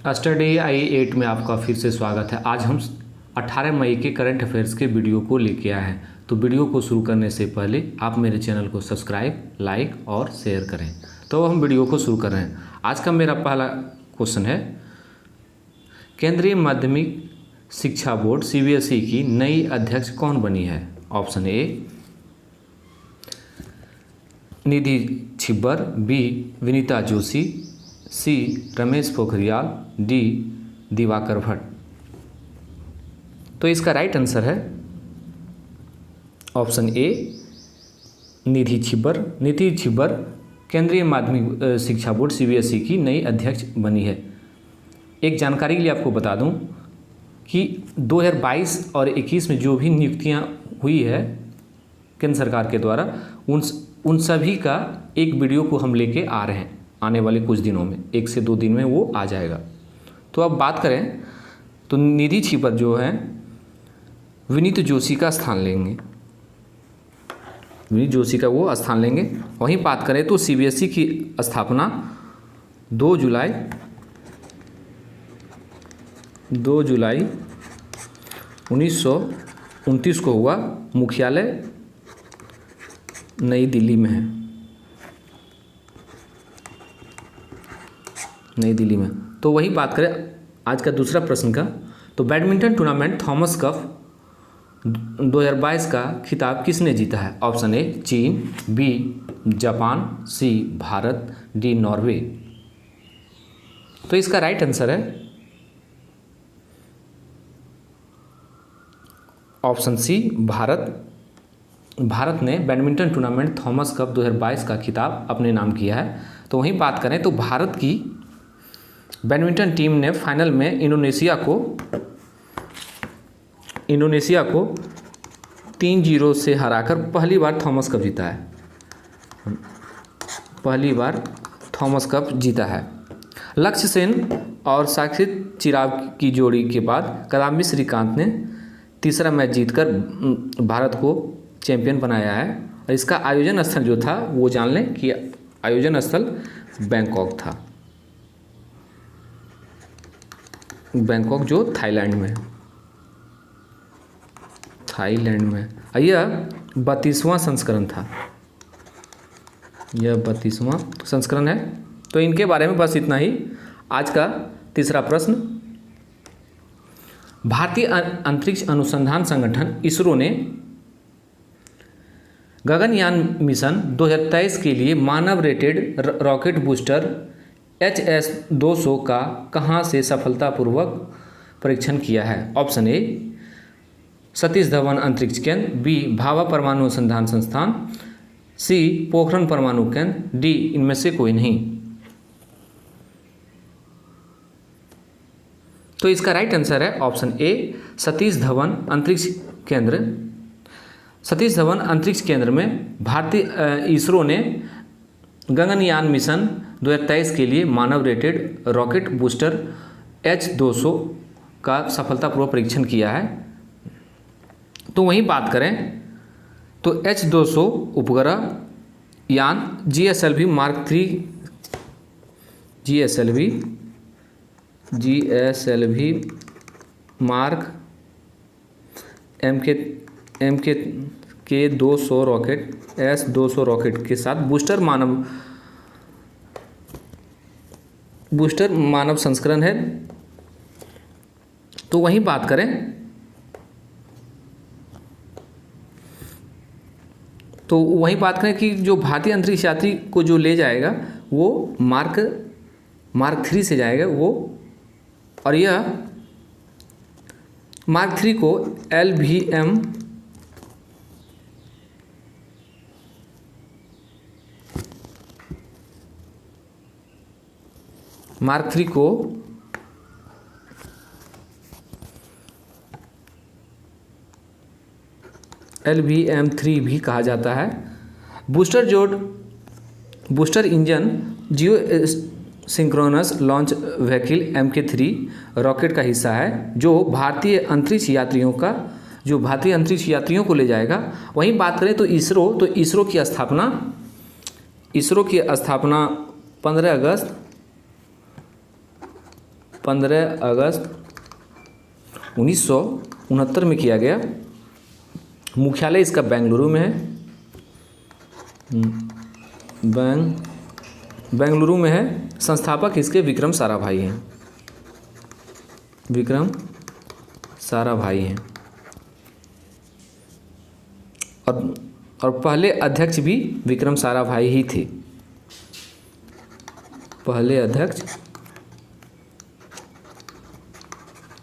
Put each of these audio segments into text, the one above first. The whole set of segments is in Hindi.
स्टडी आई 8 में आपका फिर से स्वागत है। आज हम 18 मई के करंट अफेयर्स के वीडियो को लेके आए हैं। तो वीडियो को शुरू करने से पहले आप मेरे चैनल को सब्सक्राइब, लाइक और शेयर करें। तो हम वीडियो को शुरू कर रहे हैं। आज का मेरा पहला क्वेश्चन है, केंद्रीय माध्यमिक शिक्षा बोर्ड CBSE की नई अध्यक्ष कौन बनी है? Option A Nidhi Chhibber, B Vinita Joshi, C Ramesh Pokhriyal, D Diwakar Bhatt. तो इसका राइट आंसर है ऑप्शन ए निधि छिब्बर। निधि छिब्बर केंद्रीय माध्यमिक शिक्षा बोर्ड CBSE की नई अध्यक्ष बनी है। एक जानकारी के लिए आपको बता दूं कि 2022 और 21 में जो भी नियुक्तियां हुई है केंद्र सरकार के द्वारा, उन सभी का एक वीडियो को हम लेके आ रहे हैं। आने वाले कुछ दिनों में, 1 से 2 दिन में वो आ जाएगा। तो अब बात करें तो निधि छिब्बर जो है विनीत जोशी का स्थान लेंगे। विनीत जोशी का वो स्थान लेंगे। वहीं बात करें तो CBSE की स्थापना 2 जुलाई 1929 को हुआ। मुख्यालय नई दिल्ली में है, नई दिल्ली में। तो वही बात करें आज का दूसरा प्रश्न का, तो बैडमिंटन टूर्नामेंट थॉमस कप 2022 का खिताब किसने जीता है? ऑप्शन ए चीन, बी जापान, सी भारत, डी नॉर्वे। तो इसका राइट आंसर है ऑप्शन सी भारत। भारत ने बैडमिंटन टूर्नामेंट थॉमस कप 2022 का खिताब अपने नाम किया है। तो वहीं बात करें तो भारत की बैडमिंटन टीम ने फाइनल में इंडोनेशिया को 3-0 से हराकर पहली बार थॉमस कप जीता है। पहली बार थॉमस कप जीता है। लक्ष्य सेन और साक्षित चिराग की जोड़ी के बाद किदाम्बी श्रीकांत ने तीसरा मैच जीतकर भारत को चैंपियन बनाया है। और इसका आयोजन स्थल जो था वो जान लें कि आयोजन स्थल बैंकॉक था। बैंकॉक जो थाईलैंड में, यह 32वां संस्करण था। यह 32वां संस्करण है। तो इनके बारे में बस इतना ही। आज का तीसरा प्रश्न, भारतीय अंतरिक्ष अनुसंधान संगठन इसरो ने गगनयान मिशन 2023 के लिए मानव रेटेड रॉकेट बूस्टर HS-200 का कहां से सफलतापूर्वक परीक्षण किया है? ऑप्शन ए सतीश धवन अंतरिक्ष केंद्र, बी भाभा परमाणु अनुसंधान संस्थान, सी पोखरण परमाणु केंद्र, डी इनमें से कोई नहीं। तो इसका राइट आंसर है ऑप्शन ए सतीश धवन अंतरिक्ष केंद्र। सतीश धवन अंतरिक्ष केंद्र में भारतीय इसरो ने गगनयान मिशन 2023 के लिए मानव रेटेड रॉकेट बूस्टर H-200 का सफलतापूर्वक परीक्षण किया है। तो वहीं बात करें तो H-200 उपग्रह यान GSLV Mark 3 Mark MK200 rocket S-200 rocket के साथ बूस्टर मानव संस्करण है। तो वहीं बात करें कि जो भारतीय अंतरिक्ष यात्री को जो ले जाएगा वो मार्क 3 से जाएगा वो, और यह मार्क 3 को LVM मार्क 3 को LVM-3 भी कहा जाता है। Booster engine geo synchronous launch vehicle MK3 rocket का हिस्सा है जो भारतीय अंतरिक्ष यात्रियों को ले जाएगा। वहीं बात करें तो इसरो की स्थापना 15 अगस्त 15 अगस्त 1969 में किया गया। मुख्यालय इसका बेंगलुरु में है। बेंगलुरु में है। संस्थापक इसके विक्रम साराभाई हैं। विक्रम साराभाई हैं। और पहले अध्यक्ष भी विक्रम साराभाई ही थे। पहले अध्यक्ष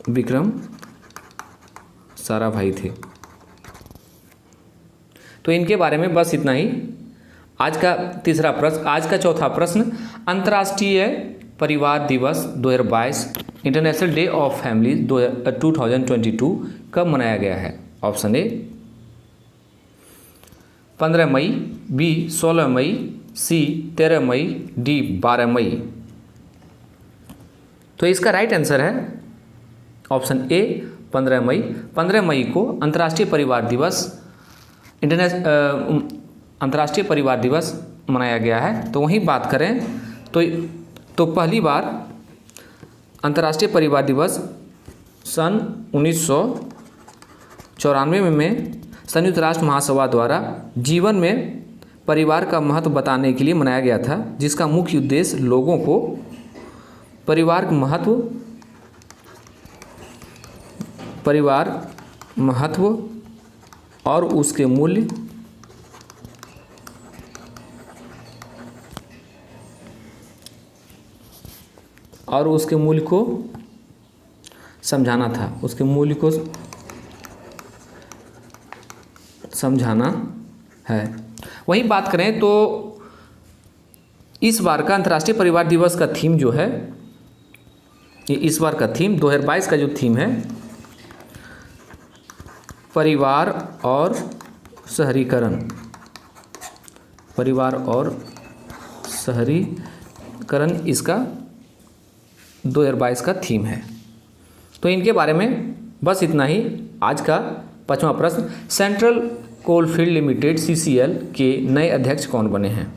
विक्रम साराभाई थे। तो इनके बारे में बस इतना ही। आज का तीसरा प्रश्न, आज का चौथा प्रश्न, अंतर्राष्ट्रीय परिवार दिवस 2022 इंटरनेशनल डे ऑफ फैमिली 2022 कब मनाया गया है? ऑप्शन ए 15 मई, बी 16 मई, सी 13 मई, डी 12 मई। तो इसका राइट आंसर है ऑप्शन ए 15 मई। 15 मई को अंतर्राष्ट्रीय परिवार दिवस अंतर्राष्ट्रीय परिवार दिवस मनाया गया है। तो वहीं बात करें तो पहली बार अंतर्राष्ट्रीय परिवार दिवस सन 1994 में संयुक्त राष्ट्र महासभा द्वारा जीवन में परिवार का महत्व बताने के लिए मनाया गया था, जिसका मुख्य उद्देश्य लोगों को परिवार महत्व और उसके मूल्य को समझाना था। उसके मूल्य को समझाना है। वहीं बात करें तो इस बार का अंतर्राष्ट्रीय परिवार दिवस का थीम जो है, ये इस बार का थीम 2022 का जो थीम है, परिवार और शहरीकरण। परिवार और शहरीकरण इसका 2022 का थीम है। तो इनके बारे में बस इतना ही। आज का पांचवा प्रश्न, सेंट्रल कोलफील्ड लिमिटेड CCL के नए अध्यक्ष कौन बने हैं?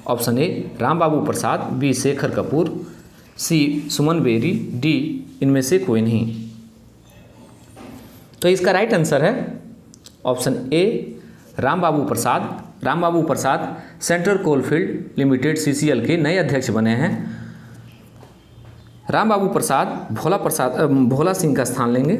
Option A Ram Babu Prasad, B Shekhar Kapoor, C Suman Berry, D इनमें से कोई नहीं। तो इसका राइट आंसर है option A Ram Babu Prasad. Ram Babu Prasad central coalfield limited CCL के नए अध्यक्ष बने हैं। राम बाबू प्रसाद भोला सिंह का स्थान लेंगे।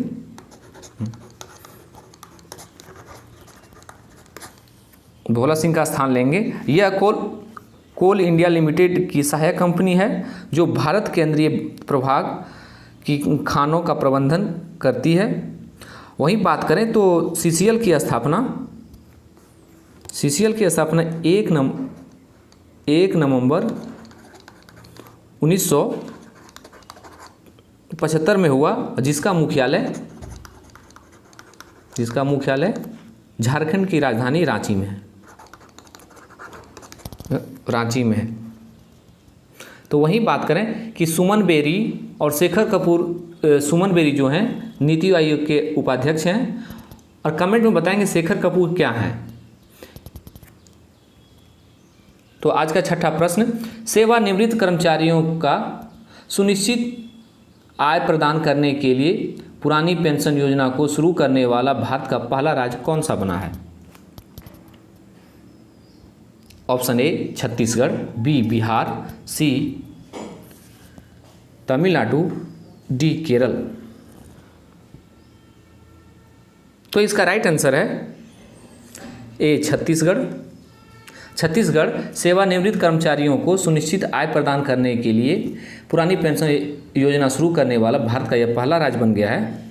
भोला सिंह का स्थान लेंगे। यह कोल इंडिया लिमिटेड की सहायक कंपनी है जो भारत केंद्रीय प्रभाग की खानों का प्रबंधन करती है। वहीं बात करें तो CCL की स्थापना 1 नवंबर 1975 में हुआ, जिसका मुख्यालय झारखंड की राजधानी रांची में है। तो वहीं बात करें कि सुमन बेरी और शेखर कपूर, सुमन बेरी जो हैं नीति आयोग के उपाध्यक्ष हैं। और कमेंट में बताएंगे शेखर कपूर क्या हैं। तो आज का छठा प्रश्न, सेवानिवृत्त कर्मचारियों का सुनिश्चित आय प्रदान करने के लिए पुरानी पेंशन योजना को शुरू करने वाला भारत का पहला राज्य कौन सा बना है? Option A Chhattisgarh, B Bihar, C Tamil Nadu, D Kerala. तो इसका राइट आंसर है ए छत्तीसगढ़। छत्तीसगढ़ सेवानिवृत्त कर्मचारियों को सुनिश्चित आय प्रदान करने के लिए पुरानी पेंशन योजना शुरू करने वाला भारत का यह पहला राज्य बन गया है।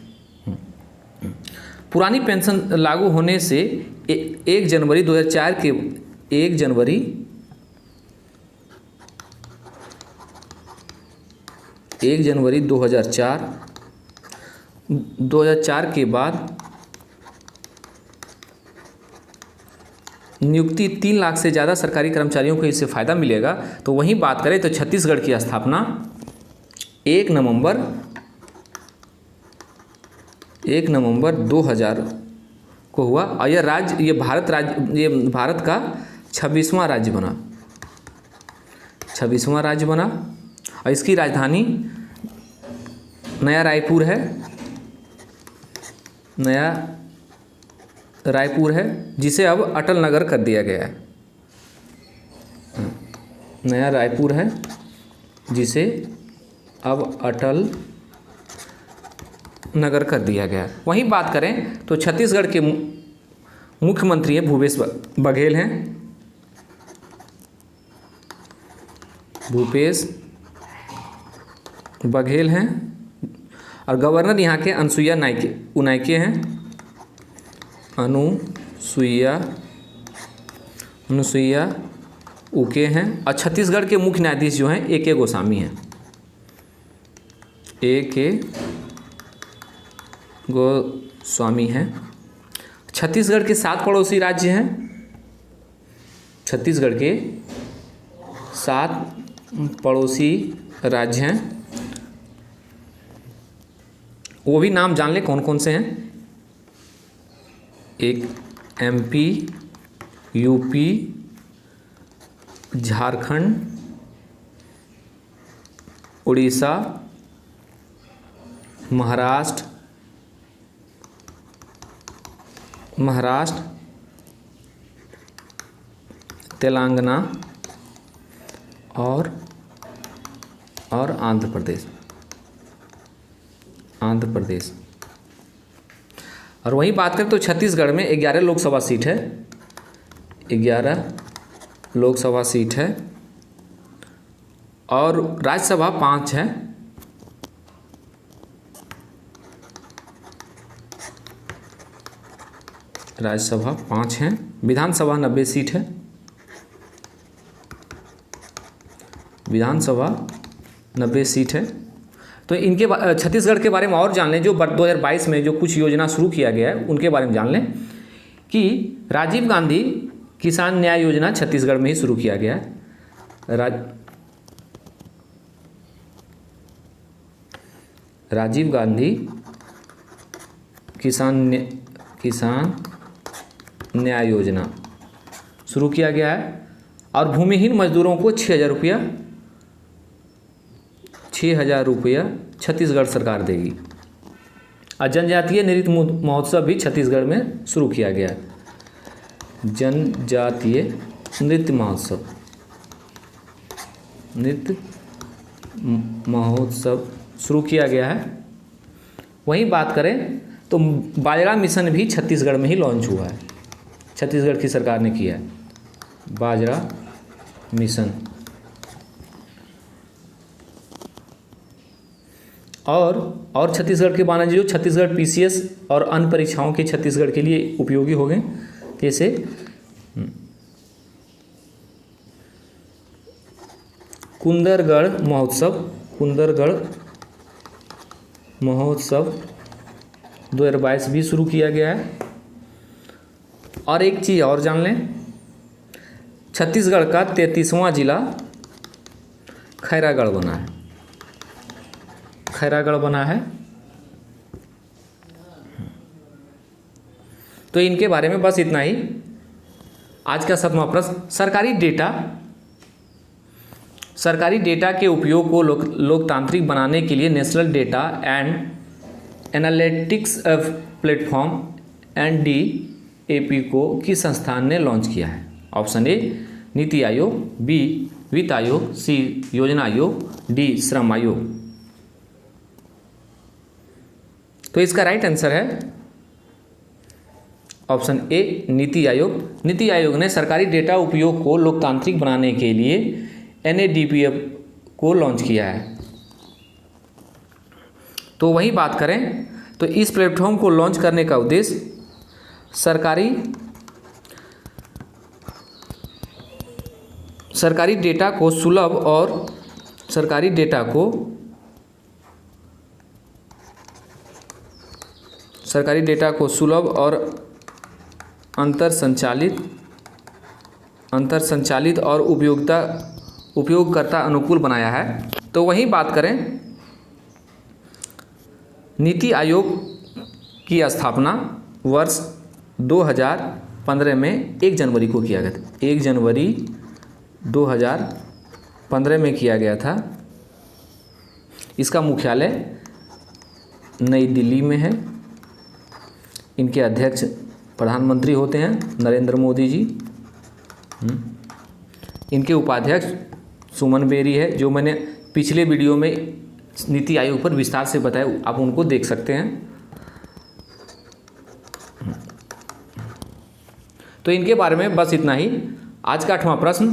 पुरानी पेंशन लागू होने से 1 जनवरी 2004 के 1 जनवरी 2004 के बाद नियुक्ति 3 लाख से ज़्यादा सरकारी कर्मचारियों को इससे फ़ायदा मिलेगा। तो वहीं बात करें तो छत्तीसगढ़ की स्थापना 1 नवंबर 2000 को हुआ और ये भारत का 26वां राज्य बना। और इसकी राजधानी नया रायपुर है, नया रायपुर है, जिसे अब अटल नगर कर दिया गया है। नया रायपुर है जिसे अब अटल नगर कर दिया गया है। वहीं बात करें तो छत्तीसगढ़ के मुख्यमंत्री हैं भूपेश बघेल हैं, भूपेश बघेल हैं, और गवर्नर यहाँ के अनुसुईया उइके हैं, अनुसुईया उइके हैं। और छत्तीसगढ़ के मुख्य न्यायाधीश जो हैं ए के गोस्वामी हैं, ए के गोस्वामी हैं। छत्तीसगढ़ के 7 पड़ोसी राज्य हैं, छत्तीसगढ़ के 7 पड़ोसी राज्य हैं, वो भी नाम जान लें कौन कौन से हैं। एक MP, UP, झारखंड, उड़ीसा, महाराष्ट्र, तेलंगाना और आंध्र प्रदेश। और वहीं बात करें तो छत्तीसगढ़ में 11 लोकसभा सीट है, 11 लोकसभा सीट है, और राज्यसभा 5 है। राज्यसभा 5 हैं, विधानसभा 90 सीट है, विधानसभा 90 सीट है। तो इनके छत्तीसगढ़ के बारे में और जान लें, जो 2022 में जो कुछ योजना शुरू किया गया है उनके बारे में जान लें कि राजीव गांधी किसान न्याय योजना छत्तीसगढ़ में ही शुरू किया गया है। राजीव गांधी किसान न्याय योजना शुरू किया गया है, और भूमिहीन मजदूरों को 6,000 रुपया छत्तीसगढ़ सरकार देगी। और जनजातीय नृत्य महोत्सव भी छत्तीसगढ़ में शुरू किया गया है, जनजातीय नृत्य महोत्सव शुरू किया गया है। वहीं बात करें तो बाजरा मिशन भी छत्तीसगढ़ में ही लॉन्च हुआ है, छत्तीसगढ़ की सरकार ने किया है बाजरा मिशन। और छत्तीसगढ़ के बाना जो छत्तीसगढ़ PCS और अन्य परीक्षाओं के छत्तीसगढ़ के लिए उपयोगी हो गए, जैसे कुंदरगढ़ महोत्सव 2022 भी शुरू किया गया है। और एक चीज़ और जान लें, छत्तीसगढ़ का 33वां जिला खैरागढ़ बना है। तो इनके बारे में बस इतना ही। आज का 7वां प्रश्न, सरकारी डेटा के उपयोग को लोकतांत्रिक बनाने के लिए national data and analytics platform NDAP को किस संस्थान ने लॉन्च किया है? ऑप्शन ए नीति आयोग, बी वित्त आयोग, सी योजना आयोग, डी श्रम आयोग। तो इसका राइट आंसर है ऑप्शन ए नीति आयोग। नीति आयोग ने सरकारी डेटा उपयोग को लोकतांत्रिक बनाने के लिए NADP को लॉन्च किया है। तो वही बात करें तो इस प्लेटफॉर्म को लॉन्च करने का उद्देश्य सरकारी डेटा को सुलभ और अंतर संचालित और उपयोगकर्ता अनुकूल बनाया है। तो वहीं बात करें, नीति आयोग की स्थापना वर्ष 2015 में 1 जनवरी को किया गया था। 1 जनवरी 2015 में किया गया था। इसका मुख्यालय नई दिल्ली में है। इनके अध्यक्ष प्रधानमंत्री होते हैं नरेंद्र मोदी जी। इनके उपाध्यक्ष सुमन बेरी है, जो मैंने पिछले वीडियो में नीति आयोग पर विस्तार से बताया, आप उनको देख सकते हैं। तो इनके बारे में बस इतना ही। आज का 8वां प्रश्न,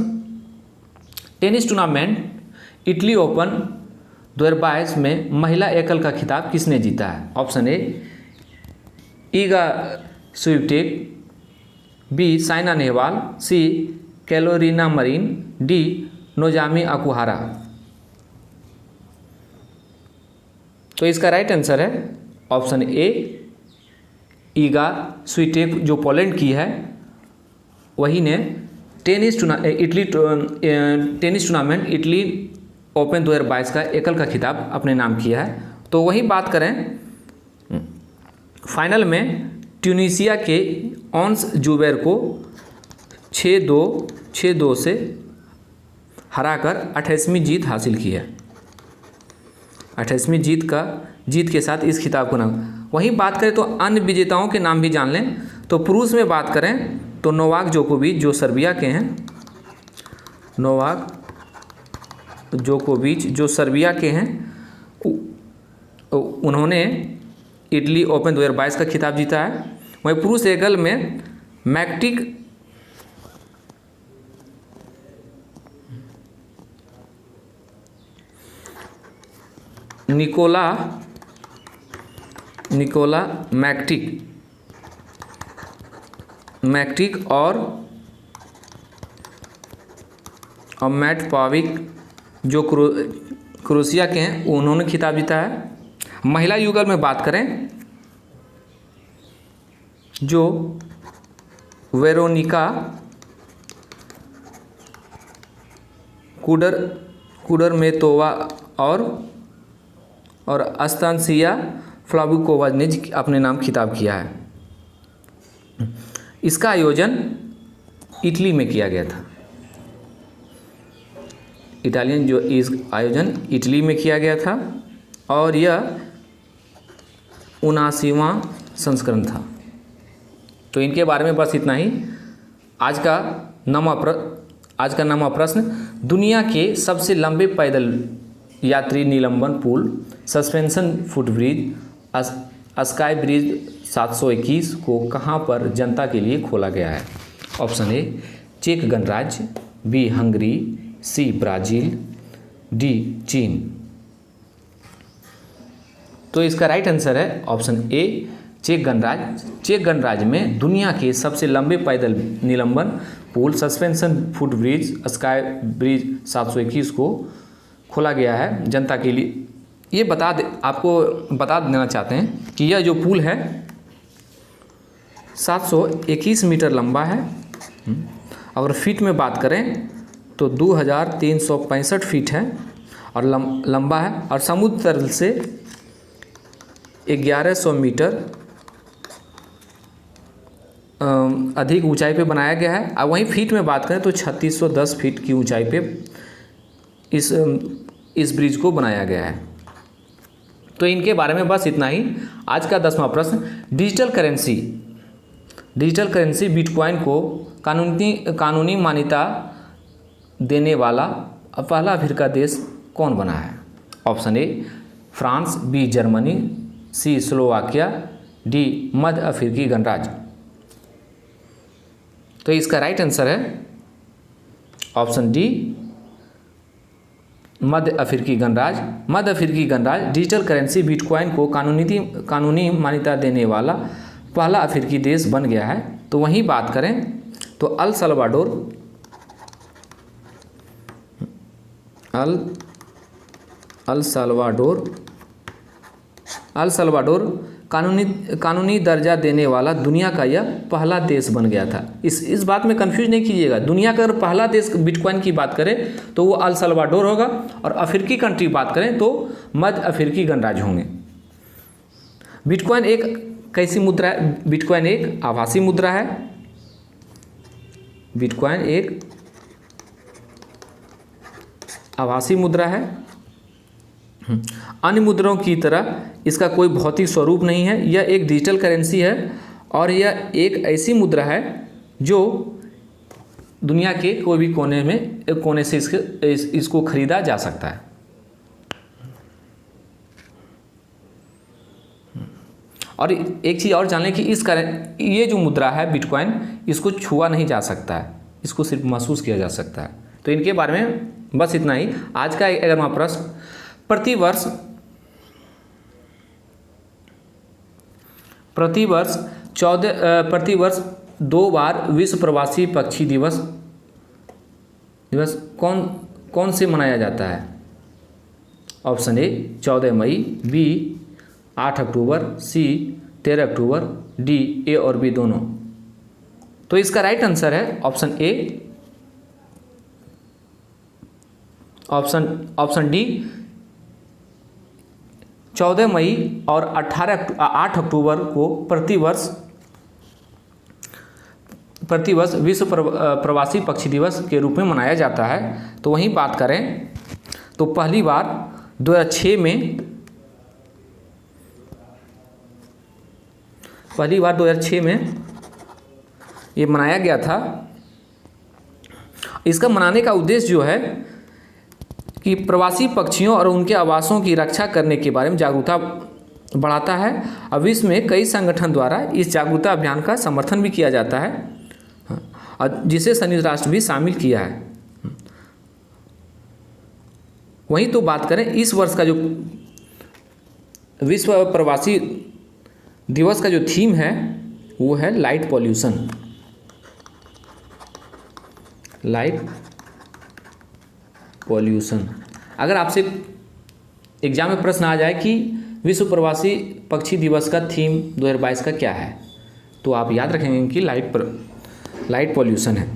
टेनिस टूर्नामेंट इटली ओपन 2022 में महिला एकल का खिताब किसने जीता है? Option A Iga Swiatek, B Saina Nehwal, C Carolina Marin, D Nozomi Okuhara. तो इसका राइट आंसर है ऑप्शन ए ईगा स्विटेक, जो पोलैंड की है, वही ने टेनिस टूर्नामेंट इटली ओपन 2022 का एकल का खिताब अपने नाम किया है। तो वही बात करें, फाइनल में ट्यूनीशिया के ऑन्स जुबैर को 6-2 से हराकर 28वीं जीत हासिल की है। 28वीं जीत के साथ इस खिताब को नाम। वहीं बात करें तो अन्य विजेताओं के नाम भी जान लें। तो पुरुष में बात करें तो नोवाक जोकोविच, जो सर्बिया के हैं, नोवाक जोकोविच जो सर्बिया के हैं, उन्होंने इटली ओपन 2022 का खिताब जीता है। वहीं पुरुष एकल में मैक्टिक निकोला मैक्टिक और मैट पाविक जो क्रोएशिया के हैं, उन्होंने खिताब जीता है। महिला युगल में बात करें जो वेरोनिका कुडरमेतोवा और अस्तानसिया फ्लाविकोवा ने अपने नाम खिताब किया है। इसका आयोजन इटली में किया गया था। इस आयोजन इटली में किया गया था और यह 79वां संस्करण था। तो इनके बारे में बस इतना ही। आज का 9वां प्रश्न, दुनिया के सबसे लंबे पैदल यात्री निलंबन पुल सस्पेंशन फुटब्रिज स्काई ब्रिज 721 को कहाँ पर जनता के लिए खोला गया है? ऑप्शन ए चेक गणराज्य, B Hungary, C Brazil, D चीन। तो इसका राइट आंसर है ऑप्शन ए चेक गणराज्य। चेक गणराज्य में दुनिया के सबसे लंबे पैदल निलंबन पुल सस्पेंशन फुटब्रिज स्काई ब्रिज 721 को खोला गया है जनता के लिए। ये आपको बता देना चाहते हैं कि यह जो पुल है 721 मीटर लंबा है। अगर फीट में बात करें तो 2365 फीट है और लंबा है, और समुद्र तल से 1100 मीटर अधिक ऊंचाई पे बनाया गया है। और वहीं फीट में बात करें तो 3610 फीट की ऊंचाई पे इस ब्रिज को बनाया गया है। तो इनके बारे में बस इतना ही। आज का 10वां प्रश्न, डिजिटल करेंसी बिटकॉइन को कानूनी मान्यता देने वाला पहला अफ्रीका देश कौन बना है? Option A France, B Germany, C Slovakia, D मध्य अफ्रीकी गणराज्य। तो इसका राइट आंसर है ऑप्शन डी मध्य अफ्रीकी गणराज्य। मध्य अफ्रीकी गणराज्य डिजिटल करेंसी बिटकॉइन को कानूनी मान्यता देने वाला पहला अफ्रीकी देश बन गया है। तो वहीं बात करें तो अल सल्वाडोर कानूनी दर्जा देने वाला दुनिया का यह पहला देश बन गया था। इस बात में कंफ्यूज नहीं कीजिएगा। दुनिया का अगर पहला देश बिटकॉइन की बात करें तो वो अल सल्वाडोर होगा, और अफ्रीकी कंट्री बात करें तो मध्य अफ्रीकी गणराज्य होंगे। बिटकॉइन एक कैसी मुद्रा है? बिटकॉइन एक आभासी मुद्रा है। बिटकॉइन एक आभासी मुद्रा है अन्य मुद्राओं की तरह इसका कोई भौतिक स्वरूप नहीं है। यह एक डिजिटल करेंसी है और यह एक ऐसी मुद्रा है जो दुनिया के कोई भी कोने से इसको खरीदा जा सकता है। और एक चीज़ और जान लें कि ये जो मुद्रा है बिटकॉइन, इसको छुआ नहीं जा सकता है, इसको सिर्फ महसूस किया जा सकता है। तो इनके बारे में बस इतना ही। आज का 11वां प्रश्न, प्रतिवर्ष 2 बार विश्व प्रवासी पक्षी दिवस कौन से मनाया जाता है? ऑप्शन ए 14 मई, बी 8 अक्टूबर, सी 13 अक्टूबर, डी ए और बी दोनों। तो इसका राइट आंसर है ऑप्शन ए, ऑप्शन डी 14 मई और 8 अक्टूबर को प्रतिवर्ष विश्व प्रवासी पक्षी दिवस के रूप में मनाया जाता है। तो वहीं बात करें तो पहली बार 2006 में ये मनाया गया था। इसका मनाने का उद्देश्य जो है कि प्रवासी पक्षियों और उनके आवासों की रक्षा करने के बारे में जागरूकता बढ़ाता है। अब विश्व में कई संगठन द्वारा इस जागरूकता अभियान का समर्थन भी किया जाता है और जिसे संयुक्त राष्ट्र भी शामिल किया है। वहीं तो बात करें इस वर्ष का जो विश्व प्रवासी दिवस का जो थीम है वो है लाइट पॉल्यूशन। अगर आपसे एग्जाम में प्रश्न आ जाए कि विश्व प्रवासी पक्षी दिवस का थीम 2022 का क्या है, तो आप याद रखेंगे कि लाइट पॉल्यूशन है।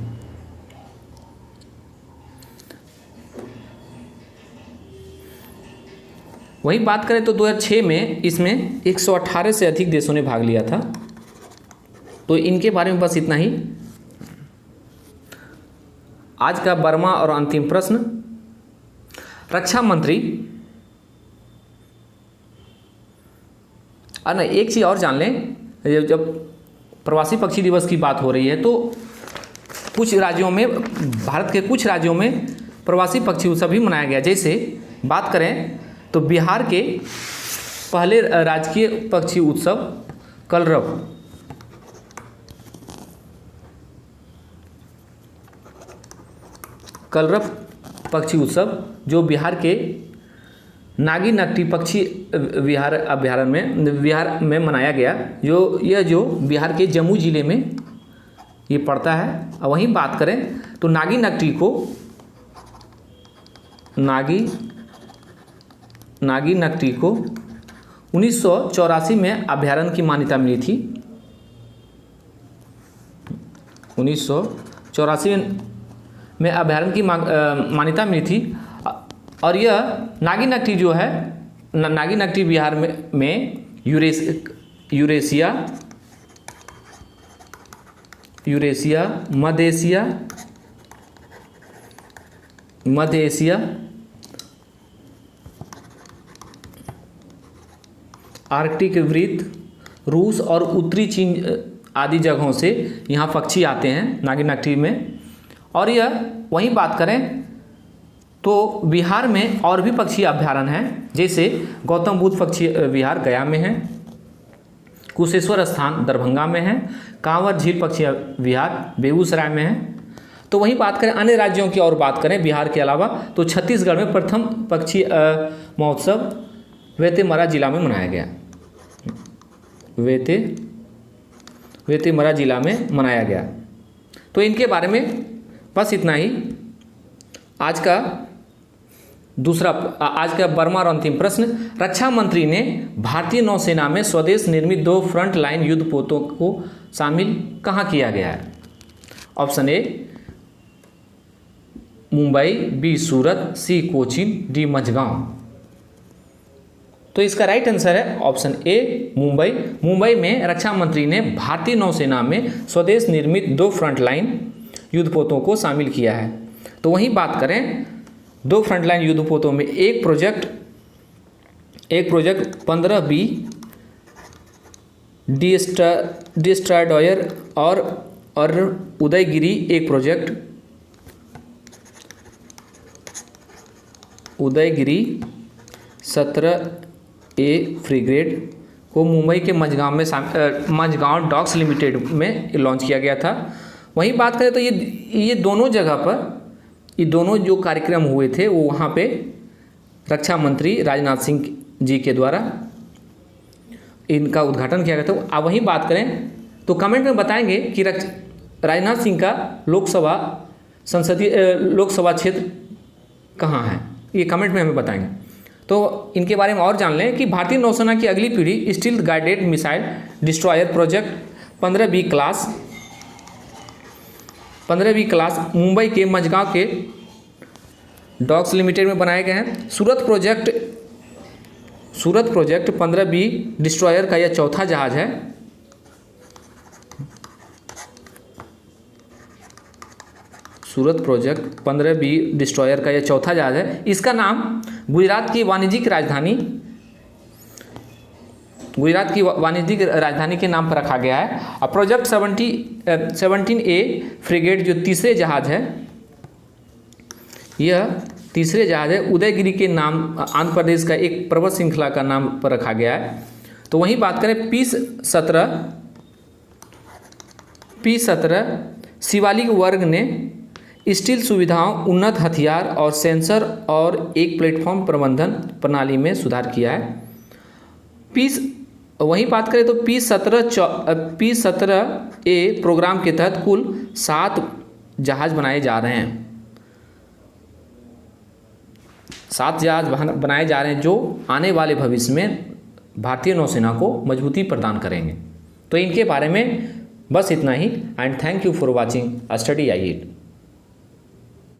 वही बात करें तो 2006 में इसमें 118 से अधिक देशों ने भाग लिया था। तो इनके बारे में बस इतना ही। आज का 12वां और अंतिम प्रश्न, रक्षा मंत्री एक चीज़ और जान लें, जब प्रवासी पक्षी दिवस की बात हो रही है तो कुछ राज्यों में, भारत के कुछ राज्यों में प्रवासी पक्षी उत्सव भी मनाया गया। जैसे बात करें तो बिहार के पहले राजकीय पक्षी उत्सव कलरव पक्षी उत्सव जो बिहार के नागी नकटी पक्षी बिहार में मनाया गया, जो बिहार के जम्मू जिले में ये पड़ता है। और वहीं बात करें तो नागी नकटी को 1984 में अभयारण्य की मान्यता मिली थी। 1984 में अभयारण्य की मान्यता मिली थी। और यह नागी नकटी जो है, नागी नकटी बिहार में यूरेशिया, मध्य एशिया, आर्कटिक वृत्त, रूस और उत्तरी चीन आदि जगहों से यहाँ पक्षी आते हैं नागी नकटी में। और यह वहीं बात करें तो बिहार में और भी पक्षी अभयारण्य हैं, जैसे गौतम बुद्ध पक्षी विहार गया में है, कुशेश्वर स्थान दरभंगा में है, कांवर झील पक्षी विहार बेगूसराय में है। तो वहीं बात करें अन्य राज्यों की और बात करें बिहार के अलावा तो छत्तीसगढ़ में प्रथम पक्षी महोत्सव वेतेमरा जिला में मनाया गया। वेतेमरा जिला में मनाया गया। तो इनके बारे में बस इतना ही। आज का 12वां और अंतिम प्रश्न, रक्षा मंत्री ने भारतीय नौसेना में स्वदेश निर्मित 2 फ्रंट लाइन युद्धपोतों को शामिल कहाँ किया गया है? Option A Mumbai, B Surat, C Cochin, D Mazagaon. तो इसका राइट आंसर है ऑप्शन ए मुंबई में रक्षा मंत्री ने भारतीय नौसेना में स्वदेश निर्मित 2 फ्रंटलाइन युद्धपोतों को शामिल किया है। तो वहीं बात करें 2 फ्रंटलाइन युद्धपोतों में एक प्रोजेक्ट एक प्रोजेक्ट 15B डिस्ट्रॉयर और उदयगिरी एक प्रोजेक्ट उदयगिरी 17A फ्रिगेट को मुंबई के मझगांव डॉक्स लिमिटेड में लॉन्च किया गया था। वहीं बात करें तो ये दोनों जगह पर ये दोनों जो कार्यक्रम हुए थे वो वहाँ पे रक्षा मंत्री राजनाथ सिंह जी के द्वारा इनका उद्घाटन किया गया था। आप वहीं बात करें तो कमेंट में बताएंगे कि राजनाथ सिंह का लोकसभा क्षेत्र कहाँ है, ये कमेंट में हमें बताएंगे। तो इनके बारे में और जान लें कि भारतीय नौसेना की अगली पीढ़ी stealth guided missile destroyer project 15B class Mumbai के मझगांव के डॉक्स लिमिटेड में बनाए गए हैं। सूरत प्रोजेक्ट 15B डिस्ट्रॉयर का यह चौथा जहाज है। सूरत प्रोजेक्ट 15B डिस्ट्रॉयर का यह चौथा जहाज है। इसका नाम गुजरात की वाणिज्यिक राजधानी के नाम पर रखा गया है। और प्रोजेक्ट 17A फ्रिगेट जो तीसरे जहाज है, यह तीसरे जहाज है, उदयगिरी के नाम आंध्र प्रदेश का एक पर्वत श्रृंखला का नाम पर रखा गया है। तो वहीं बात करें P-17 शिवालिक वर्ग ने स्टील सुविधाओं, उन्नत हथियार और सेंसर और एक प्लेटफॉर्म प्रबंधन प्रणाली में सुधार किया है। वहीं बात करें तो P-17A प्रोग्राम के तहत कुल 7 जहाज बनाए जा रहे हैं। 7 जहाज बनाए जा रहे हैं जो आने वाले भविष्य में भारतीय नौसेना को मजबूती प्रदान करेंगे। तो इनके बारे में बस इतना ही। And thank you for watching study I it.